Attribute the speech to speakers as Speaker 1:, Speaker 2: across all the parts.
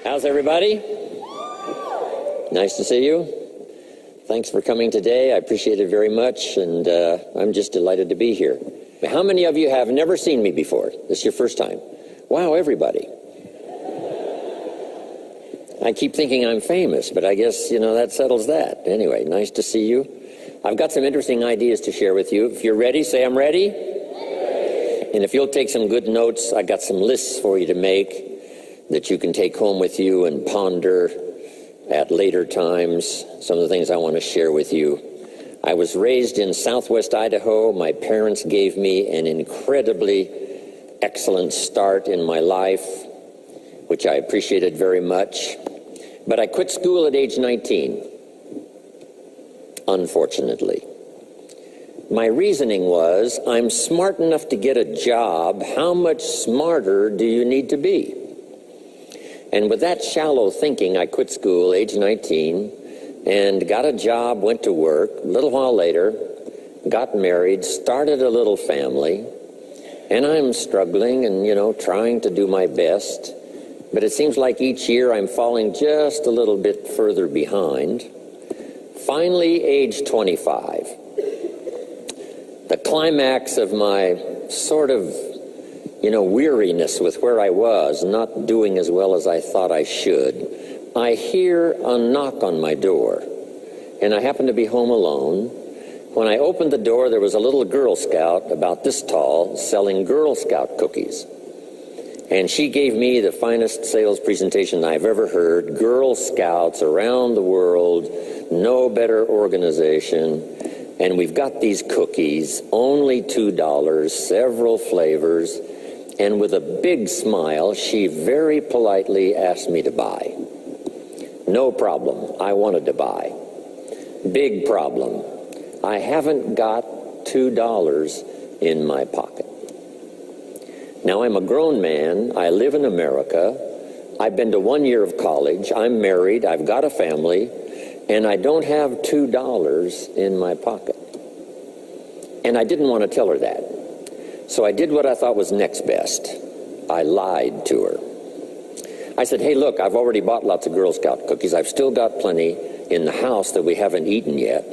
Speaker 1: How's everybody? Nice to see you. Thanks for coming today. I appreciate it very much, and I'm just delighted to be here. How many of you have never seen me before? This is your first time? Wow, everybody. I keep thinking I'm famous, but I guess, that settles that. Anyway, nice to see you. I've got some interesting ideas to share with you. If you're ready, say I'm ready. And if you'll take some good notes, I got some lists for you to make that you can take home with you and ponder at later times. Some of the things I want to share with you. I was raised in southwest Idaho. My parents gave me an incredibly excellent start in my life, which I appreciated very much. But I quit school at age 19, unfortunately. My reasoning was, I'm smart enough to get a job. How much smarter do you need to be? And with that shallow thinking, I quit school, age 19, and got a job, went to work. A little while later, got married, started a little family, and I'm struggling and, trying to do my best. But it seems like each year I'm falling just a little bit further behind. Finally, age 25, the climax of my sort of weariness with where I was, not doing as well as I thought I should, I hear a knock on my door, and I happen to be home alone. When I opened the door, there was a little Girl Scout about this tall selling Girl Scout cookies. And she gave me the finest sales presentation I've ever heard. Girl Scouts around the world, no better organization. And we've got these cookies, only $2, several flavors. And with a big smile, she very politely asked me to buy. No problem. I wanted to buy. Big problem. I haven't got $2 in my pocket. Now, I'm a grown man. I live in America. I've been to 1 year of college. I'm married. I've got a family. And I don't have $2 in my pocket. And I didn't want to tell her that. So I did what I thought was next best. I lied to her. I said, hey, look, I've already bought lots of Girl Scout cookies. I've still got plenty in the house that we haven't eaten yet.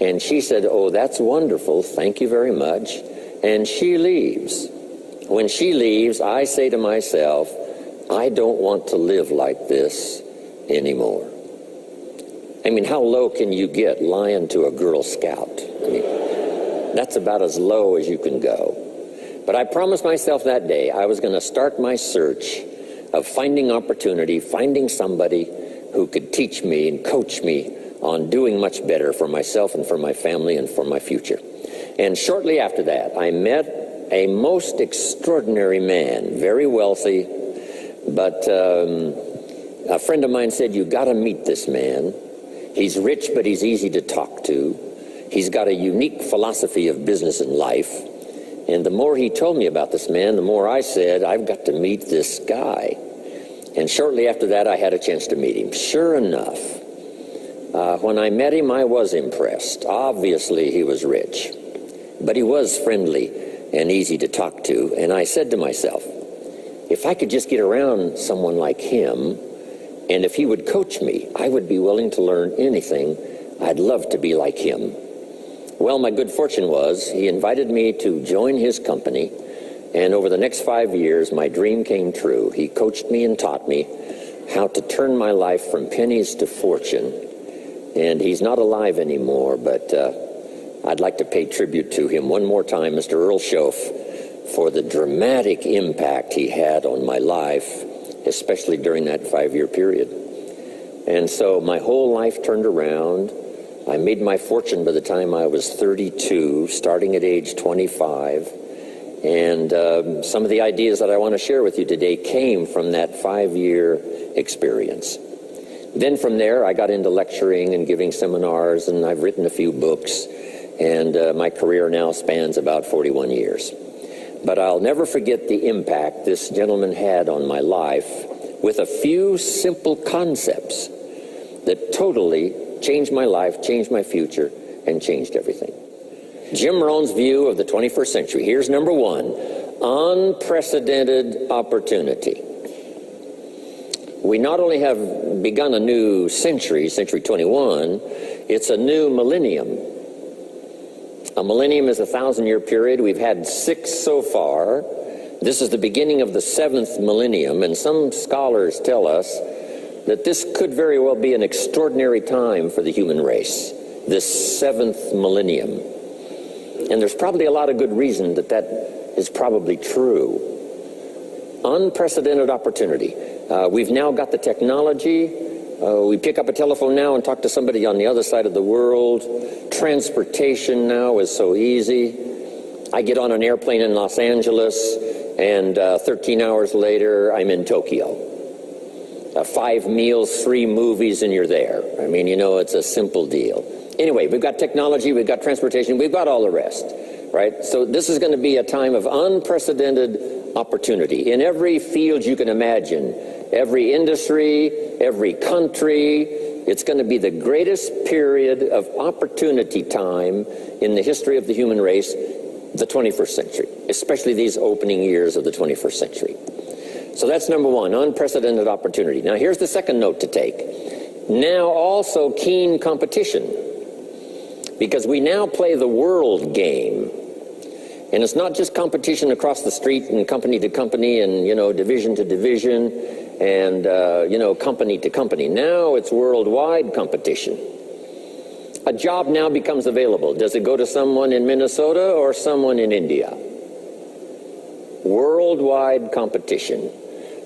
Speaker 1: And she said, oh, that's wonderful. Thank you very much. And she leaves. When she leaves, I say to myself, I don't want to live like this anymore. I mean, how low can you get lying to a Girl Scout? I mean, that's about as low as you can go. But I promised myself that day I was going to start my search of finding opportunity, finding somebody who could teach me and coach me on doing much better for myself and for my family and for my future. And shortly after that, I met a most extraordinary man, very wealthy, but a friend of mine said, you got to meet this man. He's rich, but he's easy to talk to. He's got a unique philosophy of business and life. And the more he told me about this man, the more I said, I've got to meet this guy. And shortly after that, I had a chance to meet him. Sure enough, when I met him, I was impressed. Obviously, he was rich, but he was friendly and easy to talk to. And I said to myself, if I could just get around someone like him, and if he would coach me, I would be willing to learn anything. I'd love to be like him. Well, my good fortune was he invited me to join his company, and over the next 5 years, my dream came true. He coached me and taught me how to turn my life from pennies to fortune. And he's not alive anymore, but I'd like to pay tribute to him one more time, Mr. Earl Schoaf, for the dramatic impact he had on my life, especially during that 5-year period. And so my whole life turned around. I made my fortune by the time I was 32, starting at age 25. And some of the ideas that I want to share with you today came from that 5-year experience. Then from there, I got into lecturing and giving seminars, and I've written a few books. And my career now spans about 41 years. But I'll never forget the impact this gentleman had on my life with a few simple concepts that totally changed my life, changed my future, and changed everything. Jim Rohn's view of the 21st century. Here's number one: unprecedented opportunity. we not only have begun a new century, century 21, it's a new millennium. A millennium is a 1,000-year period. We've had 6 so far. This is the beginning of the 7th millennium, and some scholars tell us that this could very well be an extraordinary time for the human race, this 7th millennium. And there's probably a lot of good reason that that is probably true. Unprecedented opportunity. We've now got the technology. We pick up a telephone now and talk to somebody on the other side of the world. Transportation now is so easy. I get on an airplane in Los Angeles, and 13 hours later, I'm in Tokyo. 5 meals, 3 movies, and you're there. I mean, you know, it's a simple deal. Anyway, we've got technology, we've got transportation, we've got all the rest, right? So this is going to be a time of unprecedented opportunity in every field you can imagine, every industry, every country. It's going to be the greatest period of opportunity time in the history of the human race, the 21st century, especially these opening years of the 21st century. So that's number one, unprecedented opportunity. Now here's the second note to take. Now also keen competition, because we now play the world game. And it's not just competition across the street and company to company and, you know, division to division and, you know, company to company. Now it's worldwide competition. A job now becomes available. Does it go to someone in Minnesota or someone in India? Worldwide competition.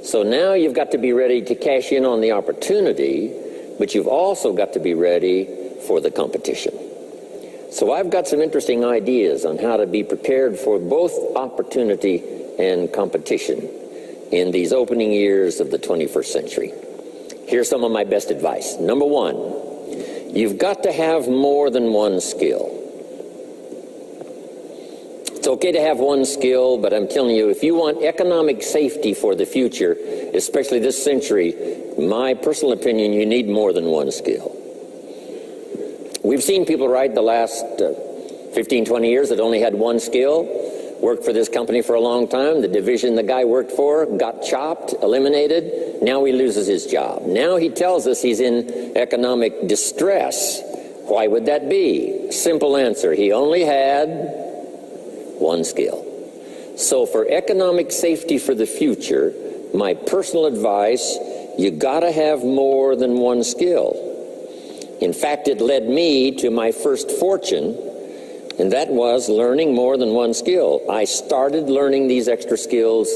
Speaker 1: So now you've got to be ready to cash in on the opportunity, but you've also got to be ready for the competition. So I've got some interesting ideas on how to be prepared for both opportunity and competition in these opening years of the 21st century. Here's some of my best advice. Number one, you've got to have more than one skill. It's okay to have one skill, but I'm telling you, if you want economic safety for the future, especially this century, my personal opinion, you need more than one skill. We've seen people, right, the last 15, 20 years that only had one skill, worked for this company for a long time. The division the guy worked for got chopped, eliminated. Now he loses his job. Now he tells us he's in economic distress. Why would that be? Simple answer. He only had one skill. So for economic safety for the future, my personal advice, you gotta have more than one skill. In fact, it led me to my first fortune, and that was learning more than one skill. I started learning these extra skills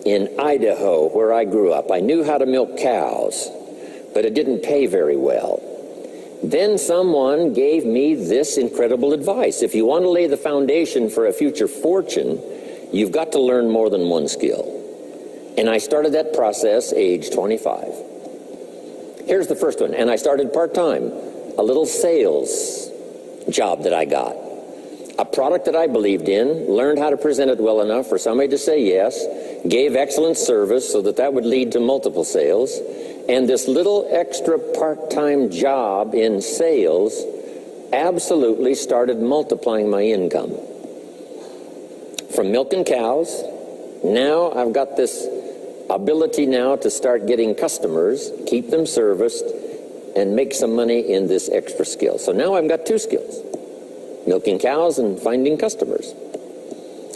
Speaker 1: in Idaho, where I grew up. I knew how to milk cows, but it didn't pay very well. Then someone gave me this incredible advice. If you want to lay the foundation for a future fortune, you've got to learn more than one skill. And I started that process age 25. Here's the first one, and I started part-time, a little sales job that I got. A product that I believed in, learned how to present it well enough for somebody to say yes, gave excellent service so that that would lead to multiple sales, and this little extra part-time job in sales absolutely started multiplying my income. From milking cows, now I've got this ability now to start getting customers, keep them serviced, and make some money in this extra skill. So now I've got 2 skills, milking cows and finding customers.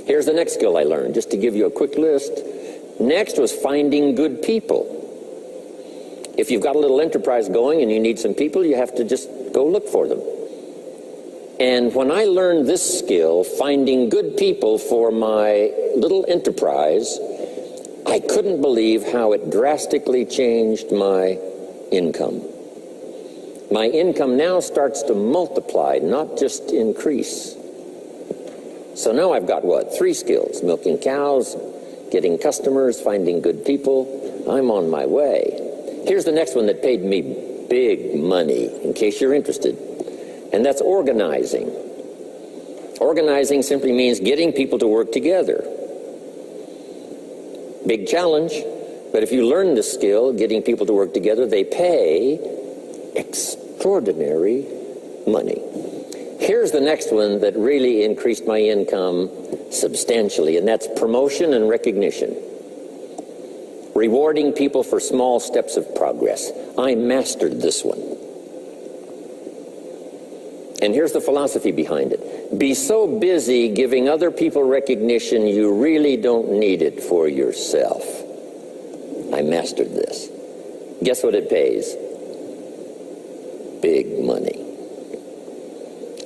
Speaker 1: Here's the next skill I learned, just to give you a quick list. Next was finding good people. If you've got a little enterprise going and you need some people, you have to just go look for them. And when I learned this skill, finding good people for my little enterprise, I couldn't believe how it drastically changed my income. My income now starts to multiply, not just increase. So now I've got what? 3 skills: milking cows, getting customers, finding good people. I'm on my way. Here's the next one that paid me big money, in case you're interested, and that's organizing. Organizing simply means getting people to work together. Big challenge, but if you learn this skill, getting people to work together, they pay extraordinary money. Here's the next one that really increased my income substantially, and that's promotion and recognition. rewarding people for small steps of progress. I mastered this one. And here's the philosophy behind it. Be so busy giving other people recognition you really don't need it for yourself. I mastered this. Guess what it pays? Big money.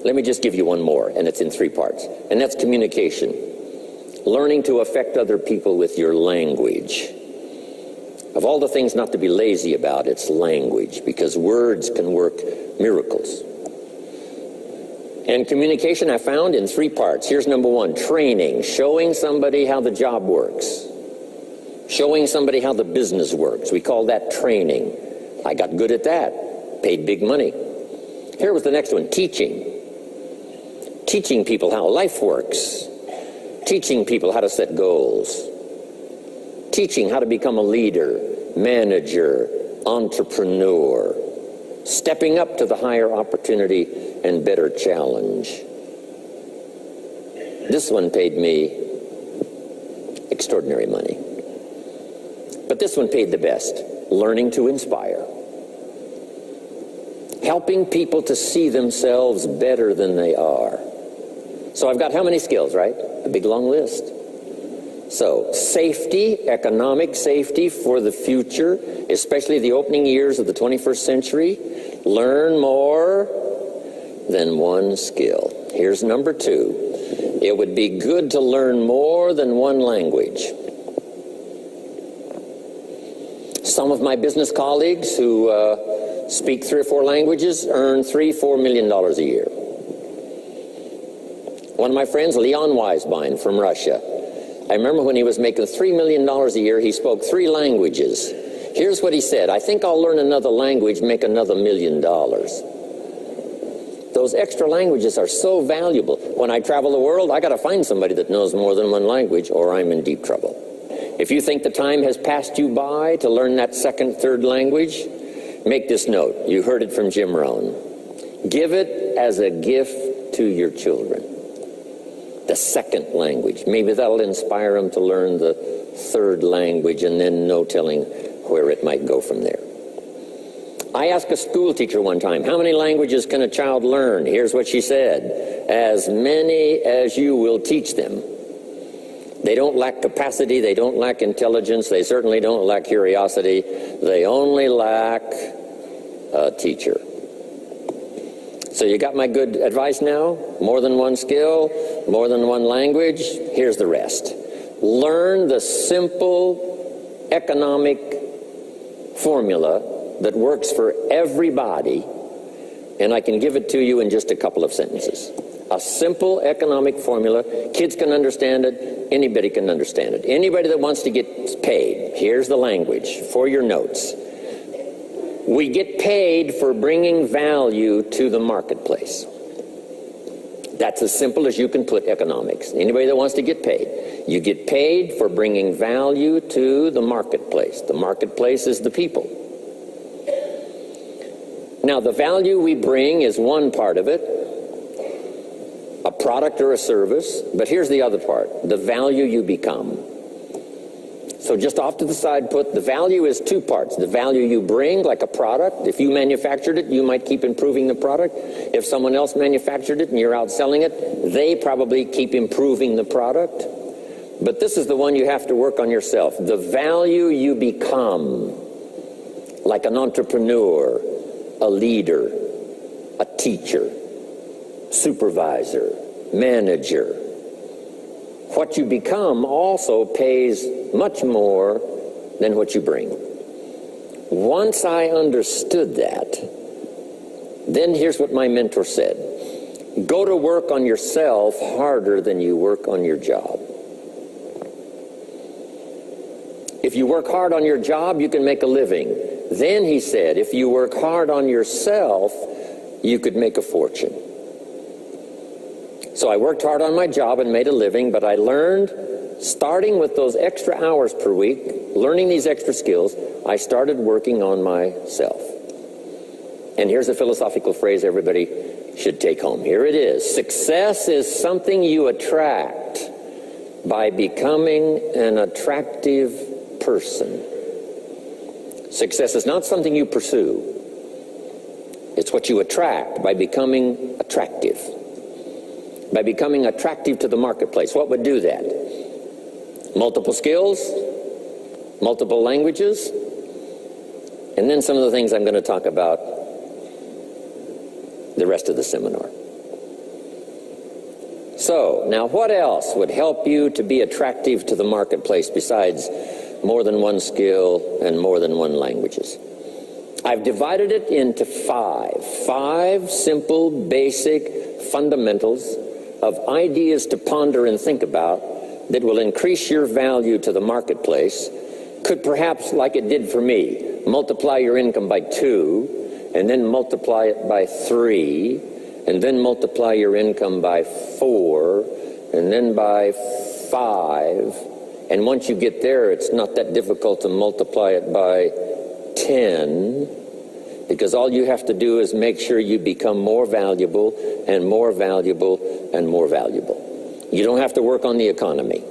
Speaker 1: Let me just give you one more, and it's in 3 parts. And that's communication. Learning to affect other people with your language. Of all the things not to be lazy about, it's language, because words can work miracles. And communication I found in 3 parts. Here's number 1, training, showing somebody how the job works. Showing somebody how the business works. We call that training. I got good at that. Paid big money. Here was the next one, teaching. Teaching people how life works. Teaching people how to set goals. Teaching how to become a leader, manager, entrepreneur. Stepping up to the higher opportunity and better challenge. This one paid me extraordinary money. But this one paid the best. Learning to inspire. Helping people to see themselves better than they are. So I've got how many skills, right? A big long list. So safety, economic safety for the future, especially the opening years of the 21st century. Learn more than one skill. Here's number 2. It would be good to learn more than one language. Some of my business colleagues who speak 3 or 4 languages earn $3-4 million a year. One of my friends, Leon Weisbein from Russia, I remember when he was making $3 million a year, he spoke 3 languages. Here's what he said: I think I'll learn another language, make another $1 million. Those extra languages are so valuable. When I travel the world, I got to find somebody that knows more than one language, or I'm in deep trouble. If you think the time has passed you by to learn that 2nd, 3rd language, make this note. You heard it from Jim Rohn. Give it as a gift to your children. The 2nd language. Maybe that'll inspire them to learn the 3rd language, and then no telling where it might go from there. I asked a school teacher one time, how many languages can a child learn? Here's what she said: as many as you will teach them. They don't lack capacity, they don't lack intelligence, they certainly don't lack curiosity. They only lack a teacher. So you got my good advice now? More than one skill, more than one language. Here's the rest. Learn the simple economic formula that works for everybody, and I can give it to you in just a couple of sentences. A simple economic formula. Kids can understand it. Anybody can understand it. Anybody that wants to get paid. Here's the language for your notes. We get paid for bringing value to the marketplace. That's as simple as you can put economics. Anybody that wants to get paid. You get paid for bringing value to the marketplace. The marketplace is the people. Now, the value we bring is one part of it, a product or a service, but here's the other part, the value you become. So just off to the side put, the value is 2 parts. The value you bring, like a product. If you manufactured it, you might keep improving the product. If someone else manufactured it and you're out selling it, they probably keep improving the product. But this is the one you have to work on yourself. The value you become, like an entrepreneur, a leader, a teacher, supervisor, manager. What you become also pays much more than what you bring. Once I understood that, then here's what my mentor said. Go to work on yourself harder than you work on your job. If you work hard on your job, you can make a living. Then, he said, if you work hard on yourself, you could make a fortune. So I worked hard on my job and made a living, but I learned, starting with those extra hours per week, learning these extra skills, I started working on myself. And here's a philosophical phrase everybody should take home. Here it is. Success is something you attract by becoming an attractive person. Success is not something you pursue. It's what you attract by becoming attractive. By becoming attractive to the marketplace. What would do that? Multiple skills, multiple languages, and then some of the things I'm going to talk about the rest of the seminar. So, now what else would help you to be attractive to the marketplace besides more than one skill and more than one languages? I've divided it into five simple, basic fundamentals of ideas to ponder and think about that will increase your value to the marketplace. Could perhaps, like it did for me, multiply your income by 2, and then multiply it by 3, and then multiply your income by 4, and then by 5. And once you get there, it's not that difficult to multiply it by 10, because all you have to do is make sure you become more valuable and more valuable and more valuable. You don't have to work on the economy,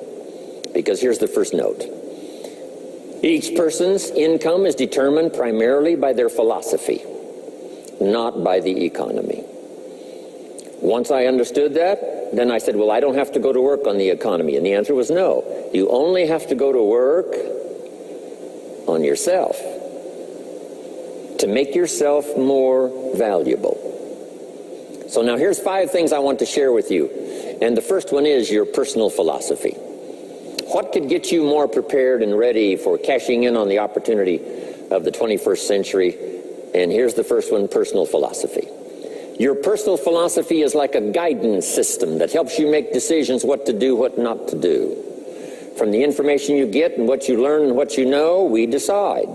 Speaker 1: because here's the first note. Each person's income is determined primarily by their philosophy, not by the economy. Once I understood that, then I said, well, I don't have to go to work on the economy. And the answer was no. You only have to go to work on yourself to make yourself more valuable. So now here's 5 things I want to share with you. And the first one is your personal philosophy. What could get you more prepared and ready for cashing in on the opportunity of the 21st century? And here's the first one, personal philosophy. Your personal philosophy is like a guidance system that helps you make decisions what to do, what not to do. From the information you get and what you learn and what you know, we decide.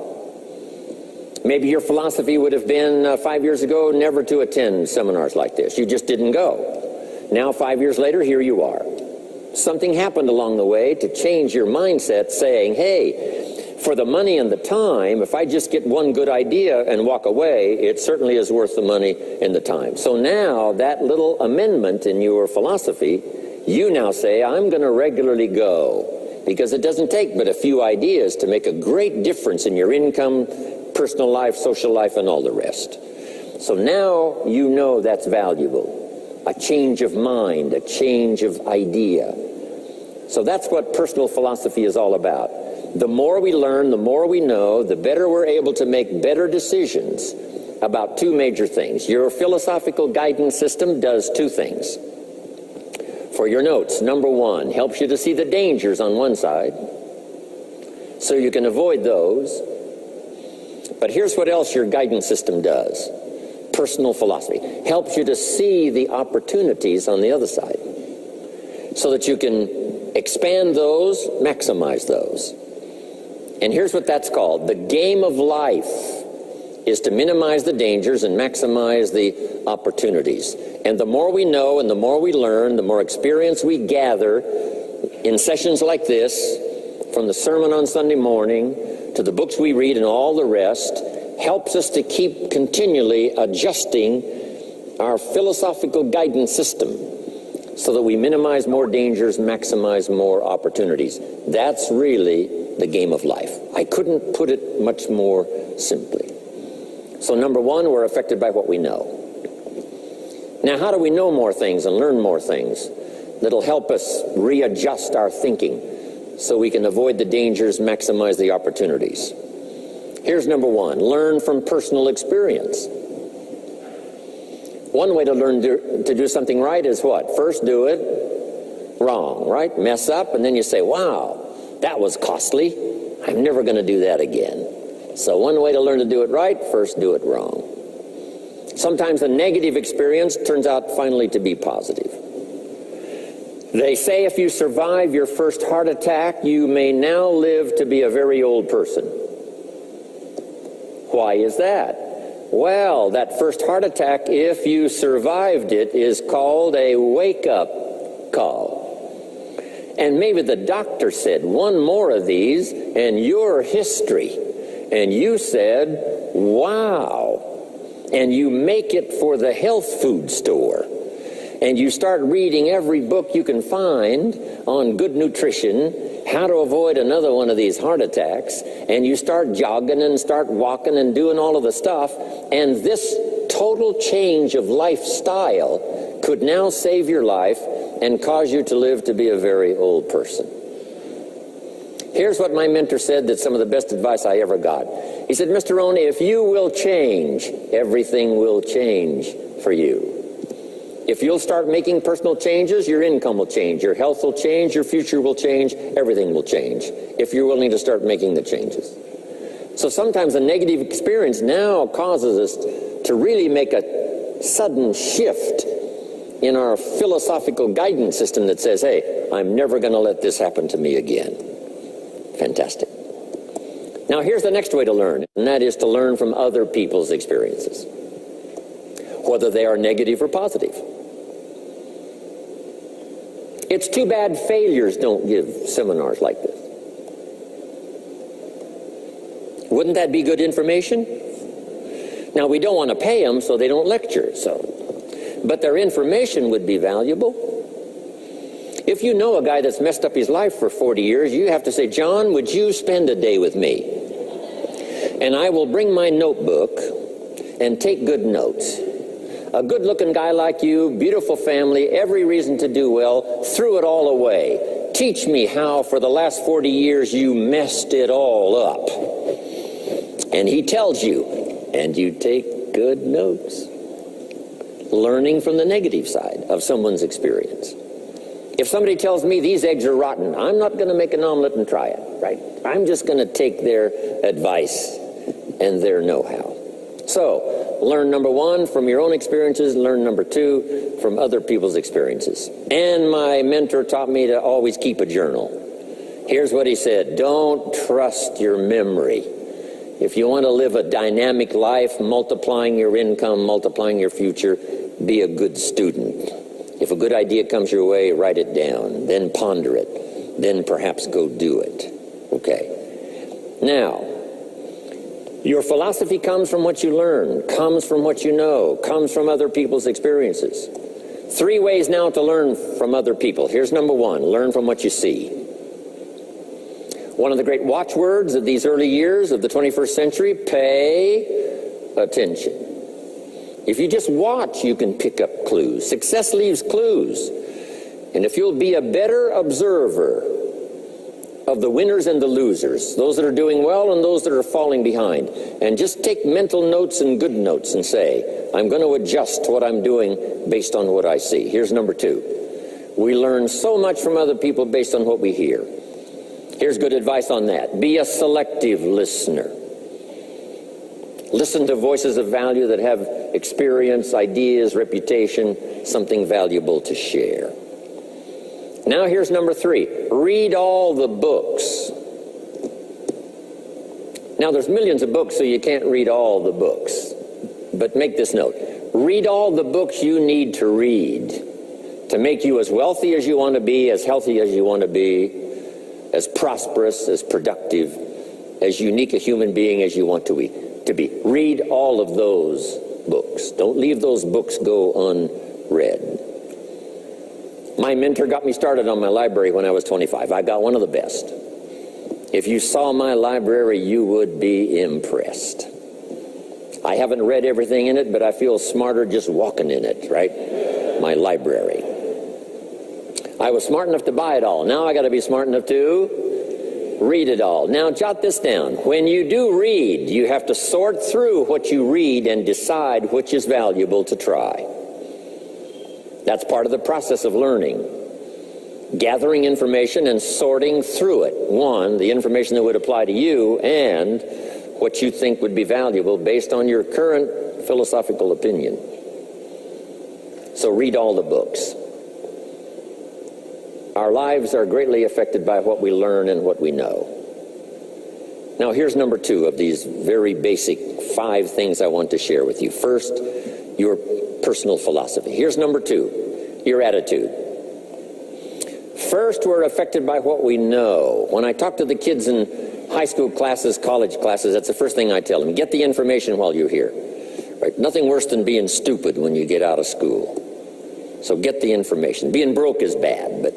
Speaker 1: Maybe your philosophy would have been 5 years ago never to attend seminars like this. You just didn't go. Now 5 years later, here you are. Something happened along the way to change your mindset, saying, hey, for the money and the time, if I just get one good idea and walk away, it certainly is worth the money and the time. So now that little amendment in your philosophy, you now say, I'm going to regularly go, because it doesn't take but a few ideas to make a great difference in your income, personal life, social life, and all the rest. So now you know that's valuable. A change of mind, a change of idea. So that's what personal philosophy is all about. The more we learn, the more we know, the better we're able to make better decisions about 2 major things. Your philosophical guidance system does 2 things. For your notes, number 1, helps you to see the dangers on one side, so you can avoid those. But here's what else your guidance system does. Personal philosophy helps you to see the opportunities on the other side, so that you can expand those, maximize those. And here's what that's called. The game of life is to minimize the dangers and maximize the opportunities. And the more we know and the more we learn, the more experience we gather in sessions like this, from the sermon on Sunday morning to the books we read and all the rest, helps us to keep continually adjusting our philosophical guidance system so that we minimize more dangers, maximize more opportunities. That's really the game of life. I couldn't put it much more simply. So number 1, we're affected by what we know. Now, how do we know more things and learn more things that'll help us readjust our thinking so we can avoid the dangers, maximize the opportunities? Here's number 1, learn from personal experience. One way to learn to do something right is what? First do it wrong, right? Mess up, and then you say, wow, that was costly. I'm never going to do that again. So one way to learn to do it right, first do it wrong. Sometimes a negative experience turns out finally to be positive. They say if you survive your first heart attack, you may now live to be a very old person. Why is that? Well, that first heart attack, if you survived it, is called a wake-up call. And maybe the doctor said, one more of these and you're history. And you said, wow. And you make it for the health food store. And you start reading every book you can find on good nutrition. how to avoid another one of these heart attacks, and you start jogging and start walking and doing all of the stuff, and this total change of lifestyle could now save your life and cause you to live to be a very old person. Here's what my mentor said, that's some of the best advice I ever got. He said, Mr. Rohn, if you will change, everything will change for you. If you'll start making personal changes, your income will change, your health will change, your future will change, everything will change, if you're willing to start making the changes. So sometimes a negative experience now causes us to really make a sudden shift in our philosophical guidance system that says, hey, I'm never going to let this happen to me again. Fantastic. Now here's the next way to learn, and that is to learn from other people's experiences, whether they are negative or positive. It's too bad failures don't give seminars like this. Wouldn't that be good information? Now, we don't want to pay them, so they don't lecture, but their information would be valuable. If you know a guy that's messed up his life for 40 years, you have to say, John, would you spend a day with me? And I will bring my notebook and take good notes. A good-looking guy like you, beautiful family, every reason to do well, threw it all away. Teach me how for the last 40 years you messed it all up. And he tells you, and you take good notes. Learning from the negative side of someone's experience. If somebody tells me these eggs are rotten, I'm not going to make an omelet and try it, right? I'm just going to take their advice and their know-how. So, learn number one from your own experiences, learn number two from other people's experiences. And my mentor taught me to always keep a journal. Here's what he said, don't trust your memory. If you want to live a dynamic life, multiplying your income, multiplying your future, be a good student. If a good idea comes your way, write it down, then ponder it, then perhaps go do it. Okay. Now, your philosophy comes from what you learn, comes from what you know, comes from other people's experiences. 3 ways now to learn from other people. Here's number one, learn from what you see. One of the great watchwords of these early years of the 21st century, pay attention. If you just watch, you can pick up clues. Success leaves clues. And if you'll be a better observer of the winners and the losers, those that are doing well and those that are falling behind, and just take mental notes and good notes and say, I'm going to adjust what I'm doing based on what I see. Here's number 2. We learn so much from other people based on what we hear. Here's good advice on that. Be a selective listener. Listen to voices of value that have experience, ideas, reputation, something valuable to share. Now here's number 3. Read all the books. Now there's millions of books, so you can't read all the books. But make this note. Read all the books you need to read to make you as wealthy as you want to be, as healthy as you want to be, as prosperous, as productive, as unique a human being as you want to be. Read all of those books. Don't leave those books go unread. My mentor got me started on my library when I was 25. I got one of the best. If you saw my library, you would be impressed. I haven't read everything in it, but I feel smarter just walking in it, right? My library. I was smart enough to buy it all. Now I got to be smart enough to read it all. Now jot this down. When you do read, you have to sort through what you read and decide which is valuable to try. That's part of the process of learning. Gathering information and sorting through it. One, the information that would apply to you, and what you think would be valuable based on your current philosophical opinion. So read all the books. Our lives are greatly affected by what we learn and what we know. Now here's number 2 of these very basic 5 things I want to share with you. First, your personal philosophy. Here's number 2, your attitude. First, we're affected by what we know. When I talk to the kids in high school classes, college classes, that's the first thing I tell them. Get the information while you're here. Right? Nothing worse than being stupid when you get out of school. So get the information. Being broke is bad, but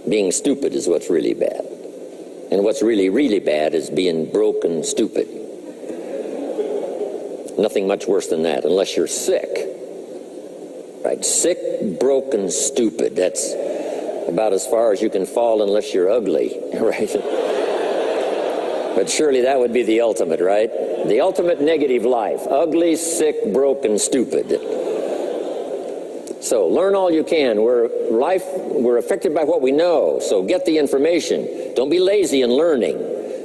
Speaker 1: Being stupid is what's really bad. And what's really, really bad is being broke and stupid. Nothing much worse than that, unless you're sick. Right? Sick, broken, stupid. That's about as far as you can fall unless you're ugly. Right? But surely that would be the ultimate, right? The ultimate negative life. Ugly, sick, broken, stupid. So learn all you can. We're affected by what we know, so get the information. Don't be lazy in learning.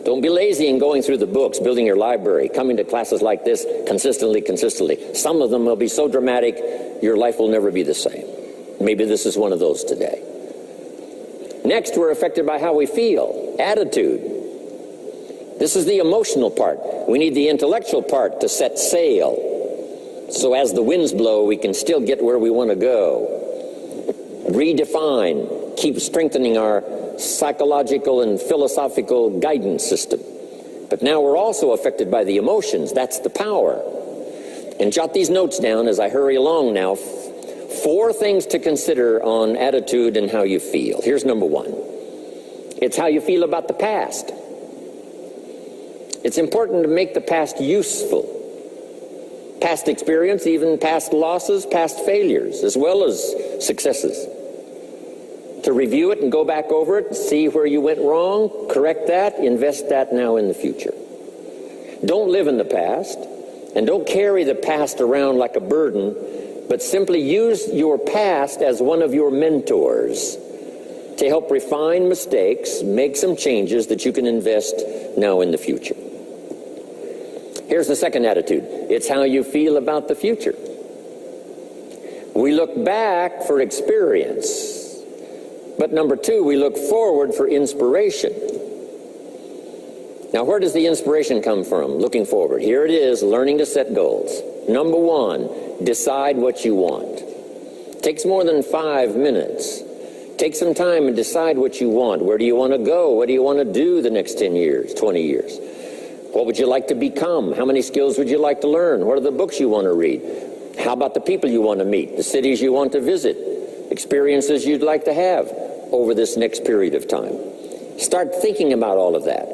Speaker 1: Don't be lazy in going through the books, building your library, coming to classes like this consistently. Some of them will be so dramatic, your life will never be the same. Maybe this is one of those today. Next, we're affected by how we feel, attitude. This is the emotional part. We need the intellectual part to set sail. So as the winds blow, we can still get where we want to go. Redefine, keep strengthening our psychological and philosophical guidance system. But now we're also affected by the emotions. That's the power. And jot these notes down as I hurry along now. 4 things to consider on attitude and how you feel. Here's number 1. It's how you feel about the past. It's important to make the past useful. Past experience, even past losses, past failures, as well as successes. To review it and go back over it, see where you went wrong, correct that, invest that now in the future. Don't live in the past, and don't carry the past around like a burden, but simply use your past as one of your mentors to help refine mistakes, make some changes that you can invest now in the future. Here's the second attitude. It's how you feel about the future. We look back for experience, but number 2, we look forward for inspiration. Now, where does the inspiration come from? Looking forward. Here it is, learning to set goals. Number 1, decide what you want. Takes more than 5 minutes. Take some time and decide what you want. Where do you want to go? What do you want to do the next 10 years, 20 years? What would you like to become? How many skills would you like to learn? What are the books you want to read? How about the people you want to meet? The cities you want to visit? Experiences you'd like to have over this next period of time? Start thinking about all of that.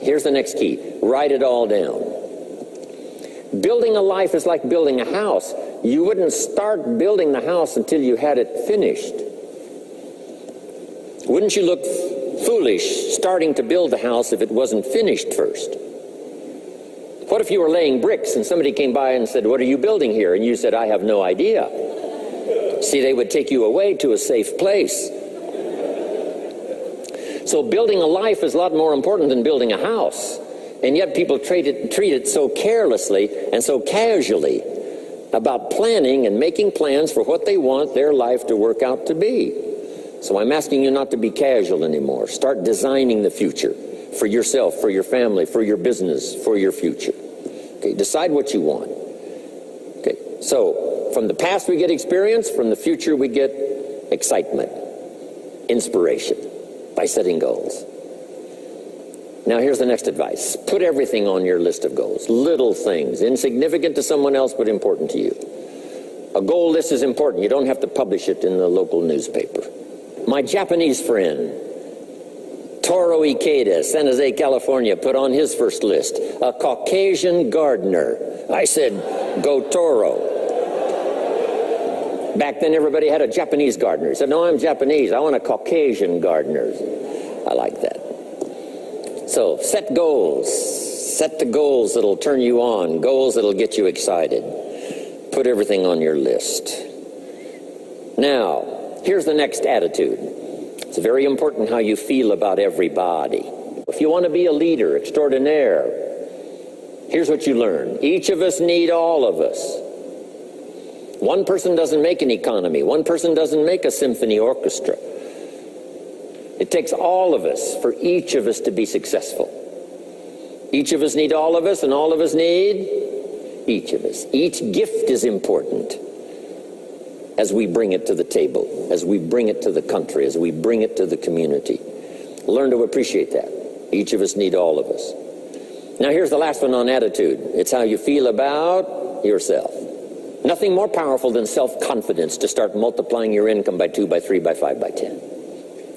Speaker 1: Here's the next key. Write it all down. Building a life is like building a house. You wouldn't start building the house until you had it finished. Wouldn't you look foolish starting to build the house if it wasn't finished first? What if you were laying bricks and somebody came by and said, "What are you building here?" And you said, "I have no idea." See, they would take you away to a safe place. So building a life is a lot more important than building a house. And yet people treat it so carelessly and so casually about planning and making plans for what they want their life to work out to be. So I'm asking you not to be casual anymore. Start designing the future. For yourself, for your family, for your business, for your future. Okay, decide what you want. Okay, so from the past we get experience, from the future we get excitement, inspiration by setting goals. Now here's the next advice. Put everything on your list of goals. Little things, insignificant to someone else but important to you. A goal list is important. You don't have to publish it in the local newspaper. My Japanese friend, Toro Ikeda, San Jose, California, put on his first list, a Caucasian gardener. I said, go Toro. Back then everybody had a Japanese gardener. He said, no, I'm Japanese. I want a Caucasian gardener. I like that. So set goals. Set the goals that'll turn you on, goals that'll get you excited. Put everything on your list. Now, here's the next attitude. It's very important how you feel about everybody. If you want to be a leader extraordinaire, here's what you learn. Each of us need all of us. One person doesn't make an economy. One person doesn't make a symphony orchestra. It takes all of us for each of us to be successful. Each of us need all of us, and all of us need each of us. Each gift is important. As we bring it to the table, as we bring it to the country, as we bring it to the community. Learn to appreciate that. Each of us need all of us. Now here's the last one on attitude. It's how you feel about yourself. Nothing more powerful than self-confidence to start multiplying your income by 2, by 3, by 5, by 10.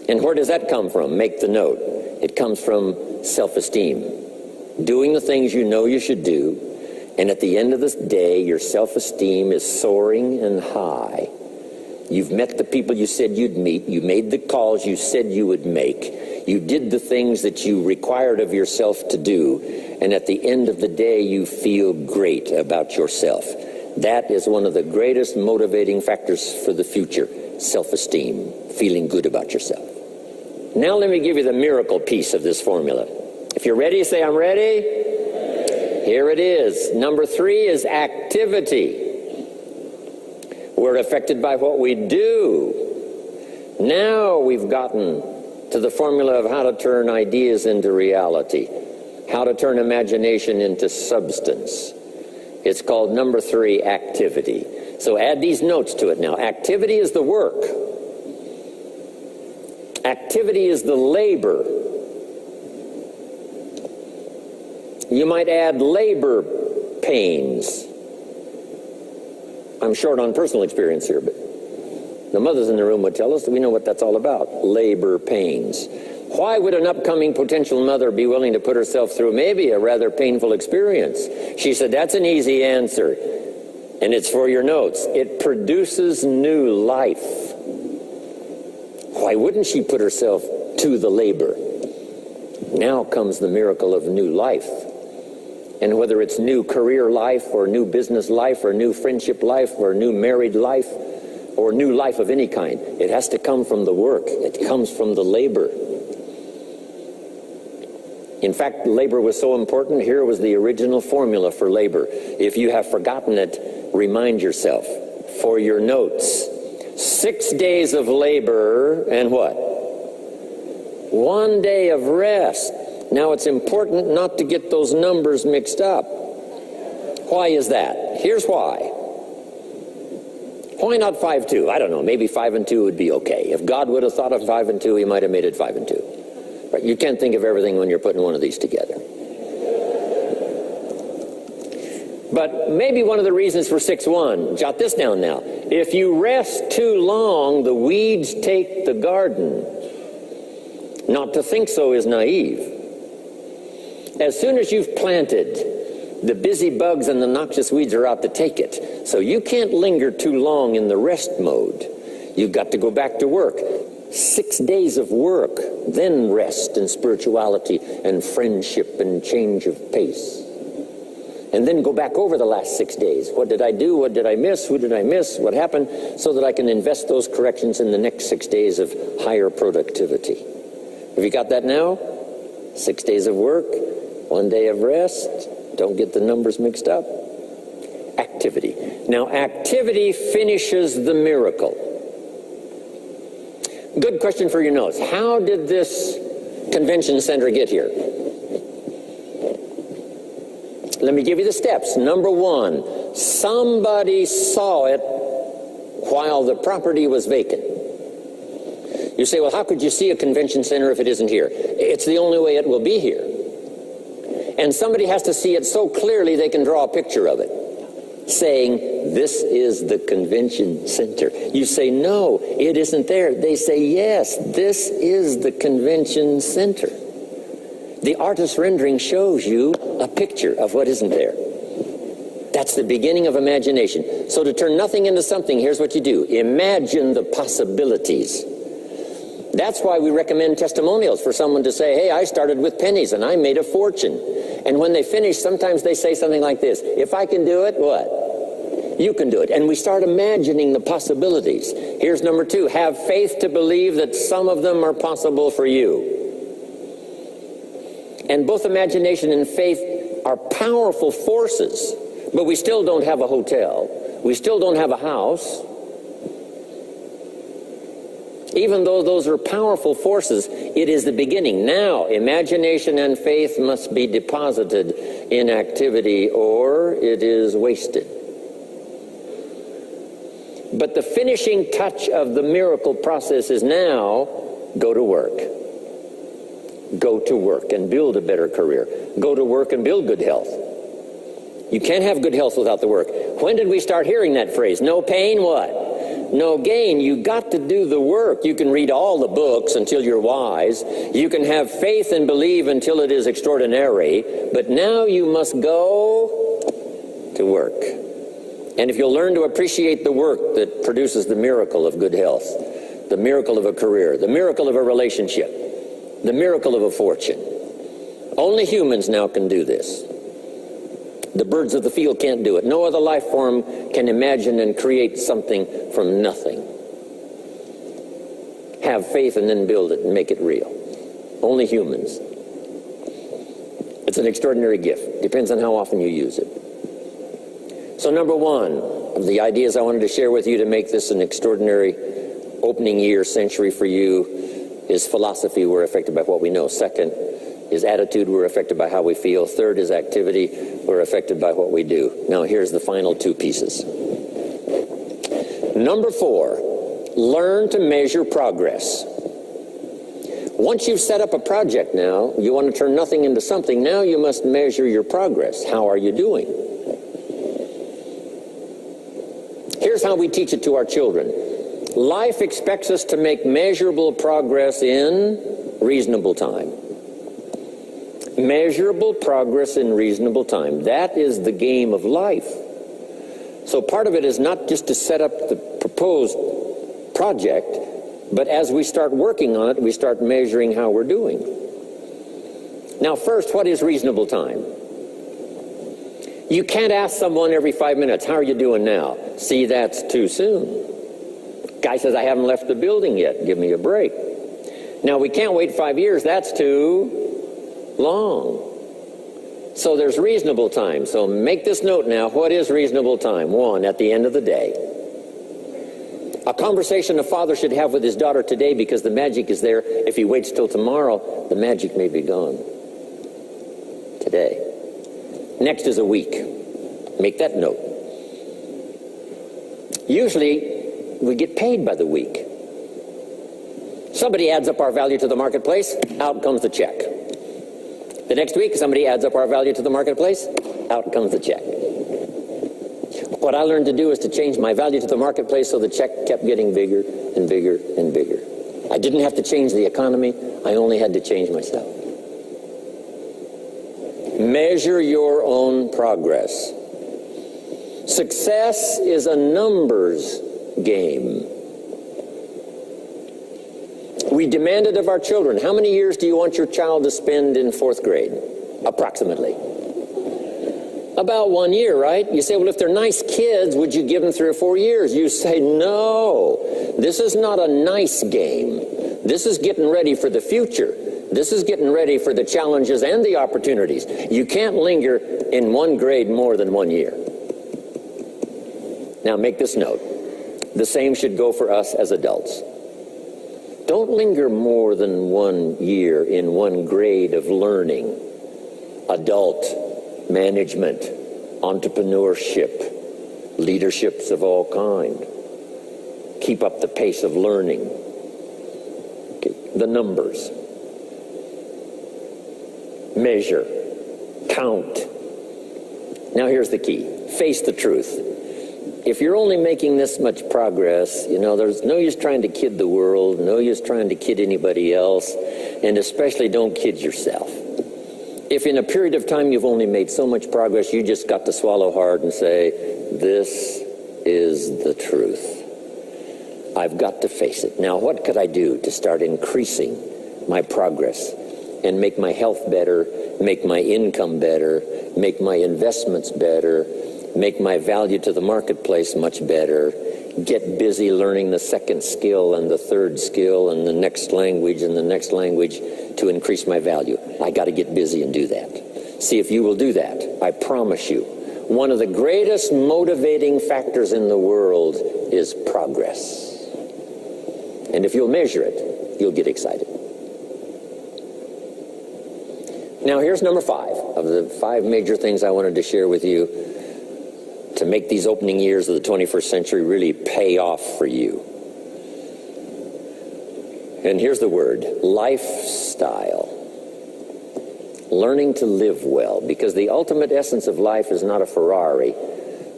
Speaker 1: And where does that come from? Make the note. It comes from self-esteem. Doing the things you know you should do, and at the end of the day, your self-esteem is soaring and high. You've met the people you said you'd meet. You made the calls you said you would make. You did the things that you required of yourself to do. And at the end of the day, you feel great about yourself. That is one of the greatest motivating factors for the future. Self-esteem, feeling good about yourself. Now let me give you the miracle piece of this formula. If you're ready, say, I'm ready. Here it is. Number 3 is activity. We're affected by what we do. Now we've gotten to the formula of how to turn ideas into reality, how to turn imagination into substance. It's called number 3, activity. So add these notes to it now. Activity is the work. Activity is the labor. You might add labor pains. I'm short on personal experience here, but the mothers in the room would tell us that we know what that's all about, labor pains. Why would an upcoming potential mother be willing to put herself through maybe a rather painful experience? She said, that's an easy answer, and it's for your notes. It produces new life. Why wouldn't she put herself to the labor? Now comes the miracle of new life. And whether it's new career life or new business life or new friendship life or new married life or new life of any kind, it has to come from the work. It comes from the labor. In fact, labor was so important. Here was the original formula for labor. If you have forgotten it, remind yourself. For your notes, 6 days of labor and what? 1 day of rest. Now, it's important not to get those numbers mixed up. Why is that? Here's why. Why not 5-2? I don't know. Maybe 5 and 2 would be okay. If God would have thought of 5 and 2, he might have made it 5 and 2. But you can't think of everything when you're putting one of these together. But maybe one of the reasons for 6-1, jot this down now. If you rest too long, the weeds take the garden. Not to think so is naive. As soon as you've planted, the busy bugs and the noxious weeds are out to take it. So you can't linger too long in the rest mode. You've got to go back to work. 6 days of work, then rest and spirituality and friendship and change of pace. And then go back over the last 6 days. What did I do? What did I miss? Who did I miss? What happened? So that I can invest those corrections in the next 6 days of higher productivity. Have you got that now? 6 days of work, 1 day of rest. Don't get the numbers mixed up. Activity. Now, activity finishes the miracle. Good question for your notes. How did this convention center get here? Let me give you the steps. Number 1, somebody saw it while the property was vacant. You say, well, how could you see a convention center if it isn't here? It's the only way it will be here. And somebody has to see it so clearly they can draw a picture of it, saying, this is the convention center. You say, no, it isn't there. They say, yes, this is the convention center. The artist's rendering shows you a picture of what isn't there. That's the beginning of imagination. So to turn nothing into something, here's what you do. Imagine the possibilities. That's why we recommend testimonials for someone to say, hey, I started with pennies and I made a fortune. And when they finish, sometimes they say something like this, if I can do it, what? You can do it. And we start imagining the possibilities. Here's number 2, have faith to believe that some of them are possible for you. And both imagination and faith are powerful forces, but we still don't have a hotel. We still don't have a house. Even though those are powerful forces, it is the beginning. Now, imagination and faith must be deposited in activity or it is wasted. But the finishing touch of the miracle process is now, go to work. Go to work and build a better career. Go to work and build good health. You can't have good health without the work. When did we start hearing that phrase? No pain, what? no gain. You got to do the work. You can read all the books until you're wise. You can have faith and believe until it is extraordinary. But now you must go to work. And if you'll learn to appreciate the work that produces the miracle of good health, the miracle of a career, the miracle of a relationship, the miracle of a fortune. Only humans now can do this. The birds of the field can't do it. No other life form can imagine and create something from nothing. Have faith and then build it and make it real. Only humans. It's an extraordinary gift. Depends on how often you use it. So number one of the ideas I wanted to share with you to make this an extraordinary opening year century for you is philosophy. We're affected by what we know. Second is attitude. We're affected by how we feel. Third is activity. We're affected by what we do. Now here's the final two pieces. Number four, learn to measure progress. Once you've set up a project now, you want to turn nothing into something. Now you must measure your progress. How are you doing? Here's how we teach it to our children. Life expects us to make measurable progress in reasonable time. Measurable progress in reasonable time. That is the game of life. So part of it is not just to set up the proposed project, but as we start working on it, we start measuring how we're doing. Now first, what is reasonable time? You can't ask someone every 5 minutes, how are you doing now? See, that's too soon. Guy says, I haven't left the building yet. Give me a break. Now, we can't wait 5 years. That's too long. So there's reasonable time. So make this note now. What is reasonable time? One, at the end of the day. A conversation a father should have with his daughter today, because the magic is there. If he waits till tomorrow, the magic may be gone today. Next is a week. Make that note. Usually, we get paid by the week. Somebody adds up our value to the marketplace, out comes the check. The next week, somebody adds up our value to the marketplace, out comes the check. What I learned to do is to change my value to the marketplace so the check kept getting bigger and bigger and bigger. I didn't have to change the economy, I only had to change myself. Measure your own progress. Success is a numbers game. We demand it of our children. How many years do you want your child to spend in 4th grade? Approximately. About 1 year, right? You say, well, if they're nice kids, would you give them 3 or 4 years? You say, no. This is not a nice game. This is getting ready for the future. This is getting ready for the challenges and the opportunities. You can't linger in 1 grade more than 1 year. Now make this note. The same should go for us as adults. Don't linger more than 1 year in 1 grade of learning. Adult, management, entrepreneurship, leaderships of all kind. Keep up the pace of learning. Okay. The numbers. Measure, count. Now here's the key. Face the truth. If you're only making this much progress, there's no use trying to kid the world, no use trying to kid anybody else, and especially don't kid yourself. If in a period of time you've only made so much progress, you just got to swallow hard and say, this is the truth. I've got to face it. Now, what could I do to start increasing my progress and make my health better, make my income better, make my investments better, make my value to the marketplace much better, get busy learning the second skill and the third skill and the next language and the next language to increase my value? I got to get busy and do that. See, if you will do that, I promise you, one of the greatest motivating factors in the world is progress. And if you'll measure it, you'll get excited. Now here's number 5 of the 5 major things I wanted to share with you to make these opening years of the 21st century really pay off for you. And here's the word, lifestyle. Learning to live well, because the ultimate essence of life is not a Ferrari,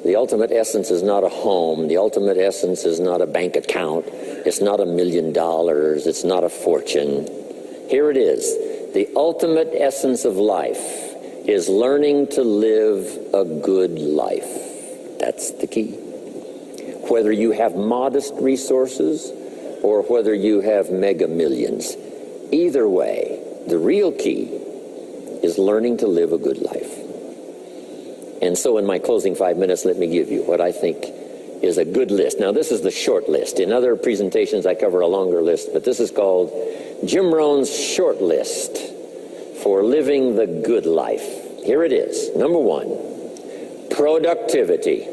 Speaker 1: The ultimate essence is not a home. The ultimate essence is not a bank account. It's not $1 million. It's not a fortune. Here it is. The ultimate essence of life is learning to live a good life. That's the key. Whether you have modest resources or whether you have mega millions, either way, the real key is learning to live a good life. And so in my closing 5 minutes, let me give you what I think is a good list. Now, this is the short list. In other presentations, I cover a longer list, but this is called Jim Rohn's short list for living the good life. Here it is. Number 1, productivity.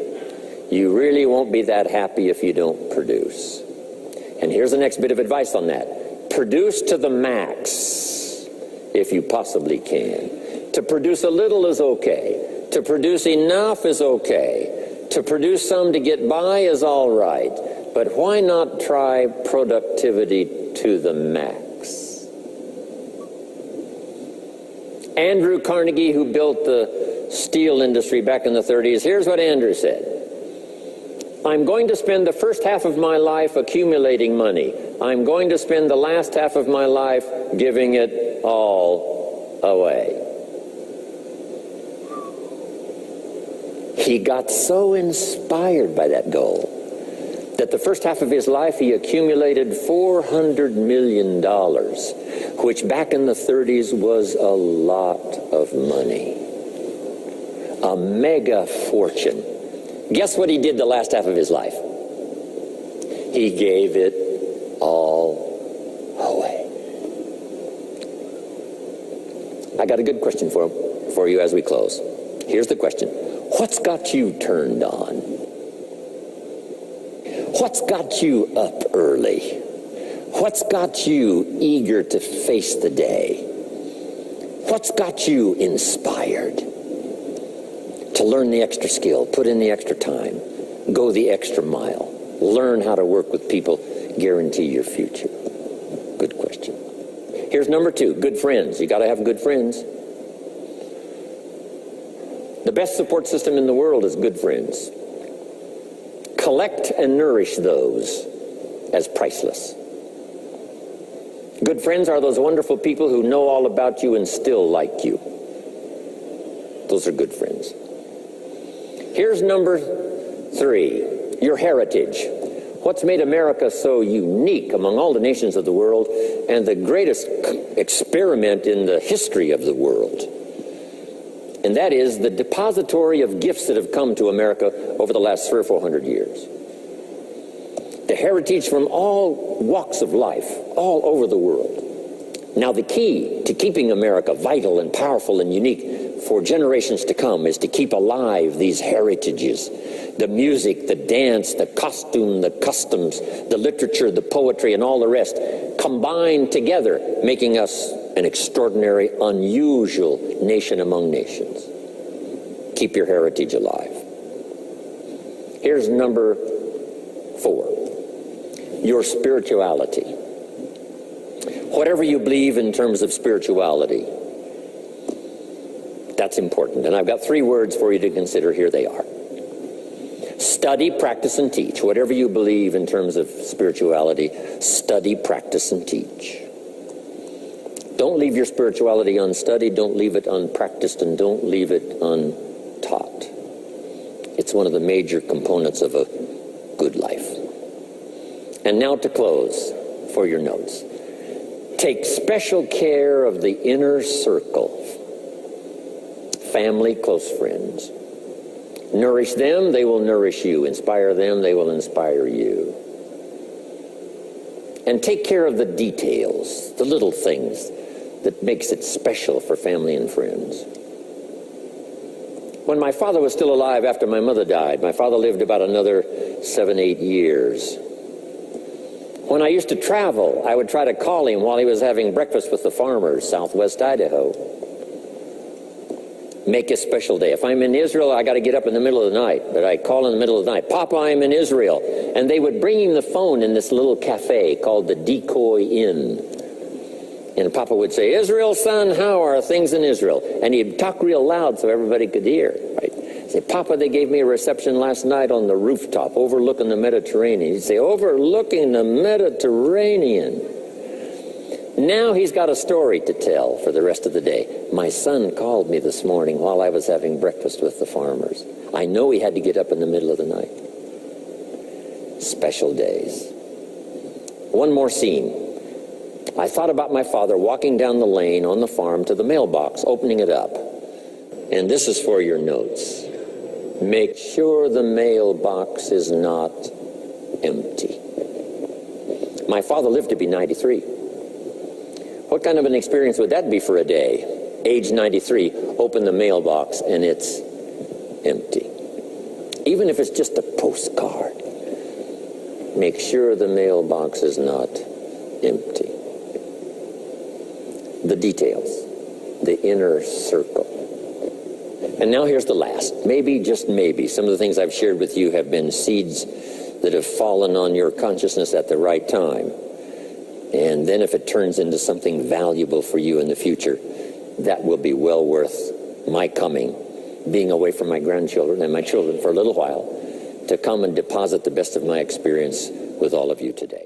Speaker 1: You really won't be that happy if you don't produce. And here's the next bit of advice on that. Produce to the max if you possibly can. To produce a little is okay. To produce enough is okay. To produce some to get by is all right. But why not try productivity to the max? Andrew Carnegie, who built the steel industry back in the 30s, here's what Andrew said. I'm going to spend the first half of my life accumulating money. I'm going to spend the last half of my life giving it all away. He got so inspired by that goal that the first half of his life he accumulated $400 million, which back in the 30s was a lot of money. A mega fortune. Guess what he did the last half of his life? He gave it all away. I got a good question for you as we close. Here's the question. What's got you turned on? What's got you up early? What's got you eager to face the day? What's got you inspired to learn the extra skill, put in the extra time, go the extra mile, learn how to work with people, guarantee your future? Good question. Here's number 2, good friends. You got to have good friends. The best support system in the world is good friends. Collect and nourish those as priceless. Good friends are those wonderful people who know all about you and still like you. Those are good friends. Here's number 3, your heritage. What's made America so unique among all the nations of the world and the greatest experiment in the history of the world? And that is the depository of gifts that have come to America over the last 300 or 400 years. The heritage from all walks of life, all over the world. Now, the key to keeping America vital and powerful and unique for generations to come is to keep alive these heritages. The music, the dance, the costume, the customs, the literature, the poetry, and all the rest combined together, making us an extraordinary, unusual nation among nations. Keep your heritage alive. Here's number 4, your spirituality. Whatever you believe in terms of spirituality, that's important. And I've got 3 words for you to consider. Here they are. Study, practice, and teach. Whatever you believe in terms of spirituality, study, practice, and teach. Don't leave your spirituality unstudied, don't leave it unpracticed, and don't leave it untaught. It's one of the major components of a good life. And now to close, for your notes. Take special care of the inner circle. Family, close friends. Nourish them, they will nourish you. Inspire them, they will inspire you. And take care of the details, the little things that makes it special for family and friends. When my father was still alive after my mother died, my father lived about another 7-8 years. When I used to travel, I would try to call him while he was having breakfast with the farmers, southwest Idaho. Make a special day. If I'm in Israel, I got to get up in the middle of the night, but I call in the middle of the night, Papa, I'm in Israel. And they would bring him the phone in this little cafe called the Decoy Inn. And Papa would say, Israel, son, how are things in Israel? And he'd talk real loud so everybody could hear, right? Say, Papa, they gave me a reception last night on the rooftop overlooking the Mediterranean. He'd say, overlooking the Mediterranean. Now he's got a story to tell for the rest of the day. My son called me this morning while I was having breakfast with the farmers. I know he had to get up in the middle of the night. Special days. One more scene. I thought about my father walking down the lane on the farm to the mailbox, opening it up. And this is for your notes. Make sure the mailbox is not empty. My father lived to be 93. What kind of an experience would that be for a day? Age 93, open the mailbox and it's empty. Even if it's just a postcard, make sure the mailbox is not empty. The details, the inner circle. And now here's the last. Maybe, just maybe, some of the things I've shared with you have been seeds that have fallen on your consciousness at the right time. And then if it turns into something valuable for you in the future, that will be well worth my coming, being away from my grandchildren and my children for a little while, to come and deposit the best of my experience with all of you today.